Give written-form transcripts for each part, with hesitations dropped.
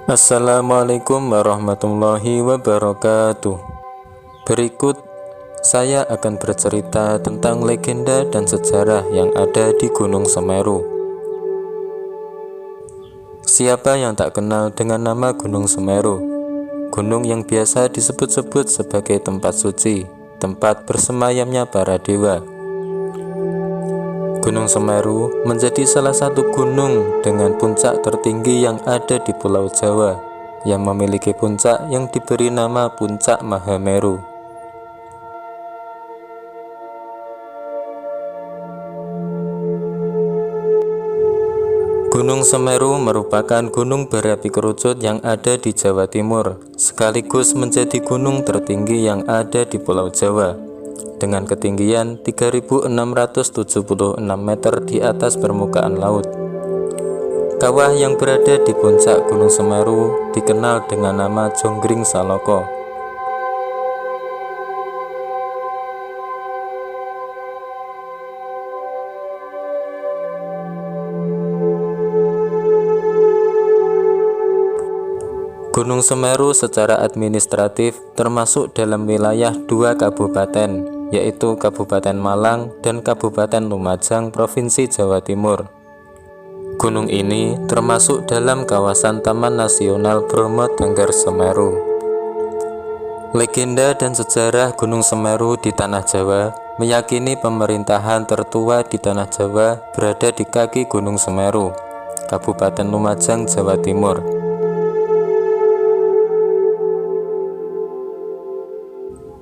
Assalamualaikum warahmatullahi wabarakatuh. Berikut saya akan bercerita tentang legenda dan sejarah yang ada di Gunung Semeru. Siapa yang tak kenal dengan nama Gunung Semeru? Gunung yang biasa disebut-sebut sebagai tempat suci, tempat bersemayamnya para dewa. Gunung Semeru menjadi salah satu gunung dengan puncak tertinggi yang ada di Pulau Jawa, yang memiliki puncak yang diberi nama Puncak Mahameru. Gunung Semeru merupakan gunung berapi kerucut yang ada di Jawa Timur, sekaligus menjadi gunung tertinggi yang ada di Pulau Jawa, dengan ketinggian 3.676 meter di atas permukaan laut. Kawah yang berada di puncak Gunung Semeru dikenal dengan nama Jonggring Saloko. Gunung Semeru secara administratif termasuk dalam wilayah dua kabupaten, yaitu Kabupaten Malang dan Kabupaten Lumajang, Provinsi Jawa Timur. Gunung ini termasuk dalam kawasan Taman Nasional Bromo Tengger Semeru. Legenda dan sejarah Gunung Semeru di Tanah Jawa meyakini pemerintahan tertua di Tanah Jawa berada di kaki Gunung Semeru, Kabupaten Lumajang, Jawa Timur.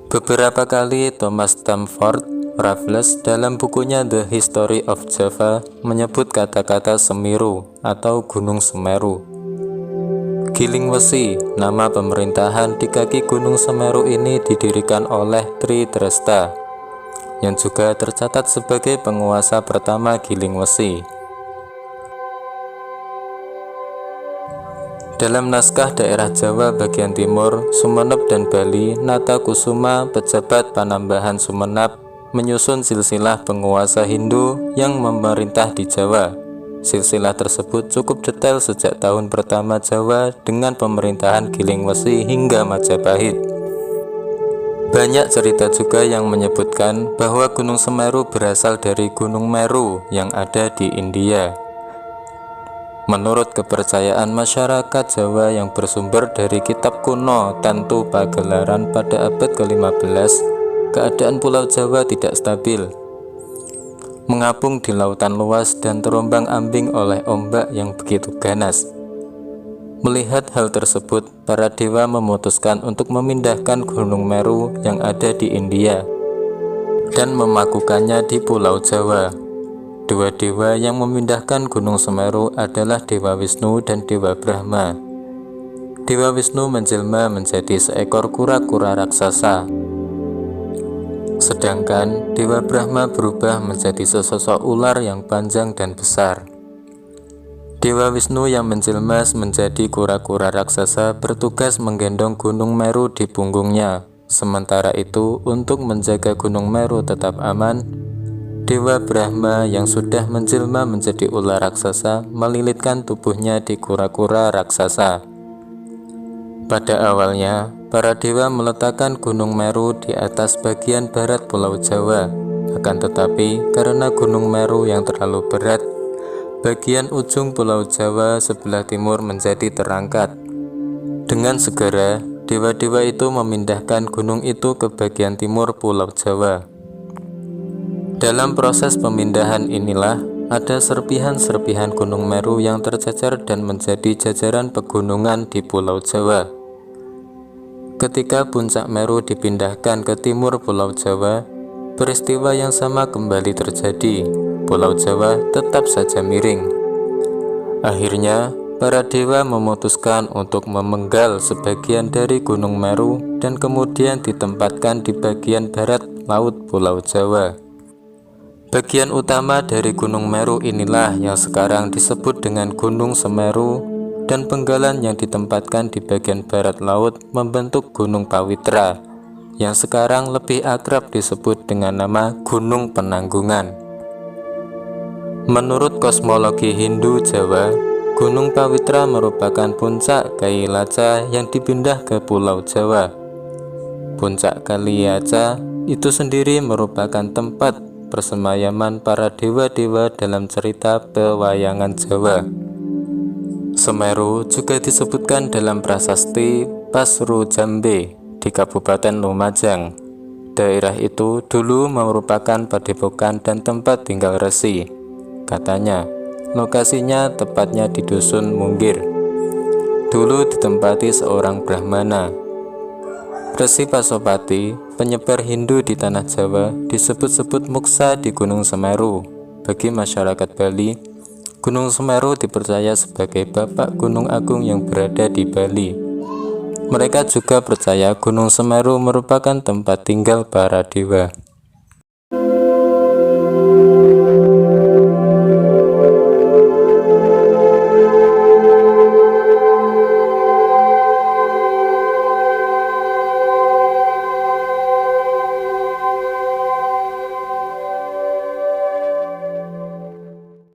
Beberapa kali Thomas Stamford Raffles dalam bukunya The History of Java menyebut kata-kata Semiru atau Gunung Semeru. Gilingwesi, nama pemerintahan di kaki Gunung Semeru ini didirikan oleh Tri Dresta, yang juga tercatat sebagai penguasa pertama Gilingwesi. Dalam naskah daerah Jawa bagian timur, Sumenep dan Bali, Nata Kusuma, pejabat Panambahan Sumenep, menyusun silsilah penguasa Hindu yang memerintah di Jawa. Silsilah tersebut cukup detail sejak tahun pertama Jawa dengan pemerintahan Gilingwesi hingga Majapahit. Banyak cerita juga yang menyebutkan bahwa Gunung Semeru berasal dari Gunung Meru yang ada di India. Menurut kepercayaan masyarakat Jawa yang bersumber dari kitab kuno Tantu Pagelaran pada abad ke-15, keadaan Pulau Jawa tidak stabil, mengapung di lautan luas dan terombang-ambing oleh ombak yang begitu ganas. Melihat hal tersebut, para dewa memutuskan untuk memindahkan Gunung Meru yang ada di India dan memakukannya di Pulau Jawa. Dua dewa yang memindahkan Gunung Semeru adalah Dewa Wisnu dan Dewa Brahma. Dewa Wisnu menjelma menjadi seekor kura-kura raksasa, sedangkan Dewa Brahma berubah menjadi sesosok ular yang panjang dan besar. Dewa Wisnu yang menjelma menjadi kura-kura raksasa bertugas menggendong Gunung Meru di punggungnya. Sementara itu, untuk menjaga Gunung Meru tetap aman, Dewa Brahma yang sudah menjelma menjadi ular raksasa melilitkan tubuhnya di kura-kura raksasa. Pada awalnya, para dewa meletakkan Gunung Meru di atas bagian barat Pulau Jawa. Akan tetapi, karena Gunung Meru yang terlalu berat, bagian ujung Pulau Jawa sebelah timur menjadi terangkat. Dengan segera, dewa-dewa itu memindahkan gunung itu ke bagian timur Pulau Jawa. Dalam proses pemindahan inilah ada serpihan-serpihan Gunung Meru yang tercecer dan menjadi jajaran pegunungan di Pulau Jawa. Ketika puncak Meru dipindahkan ke timur Pulau Jawa, peristiwa yang sama kembali terjadi. Pulau Jawa tetap saja miring. Akhirnya, para dewa memutuskan untuk memenggal sebagian dari Gunung Meru dan kemudian ditempatkan di bagian barat laut Pulau Jawa. Bagian utama dari Gunung Meru inilah yang sekarang disebut dengan Gunung Semeru, dan penggalan yang ditempatkan di bagian barat laut membentuk Gunung Pawitra, yang sekarang lebih akrab disebut dengan nama Gunung Penanggungan. Menurut kosmologi Hindu Jawa, Gunung Pawitra merupakan puncak Kailaca yang dipindah ke Pulau Jawa. Puncak Kaliaca itu sendiri merupakan tempat persemayaman para dewa-dewa dalam cerita pewayangan Jawa. Semeru juga disebutkan dalam prasasti Pasru Jambe di Kabupaten Lumajang. Daerah itu dulu merupakan padepokan dan tempat tinggal resi. Katanya, lokasinya tepatnya di Dusun Munggir. Dulu ditempati seorang Brahmana. Resi Pasopati, penyebar Hindu di tanah Jawa, disebut-sebut muksa di Gunung Semeru. Bagi masyarakat Bali, Gunung Semeru dipercaya sebagai Bapak Gunung Agung yang berada di Bali. Mereka juga percaya Gunung Semeru merupakan tempat tinggal para dewa.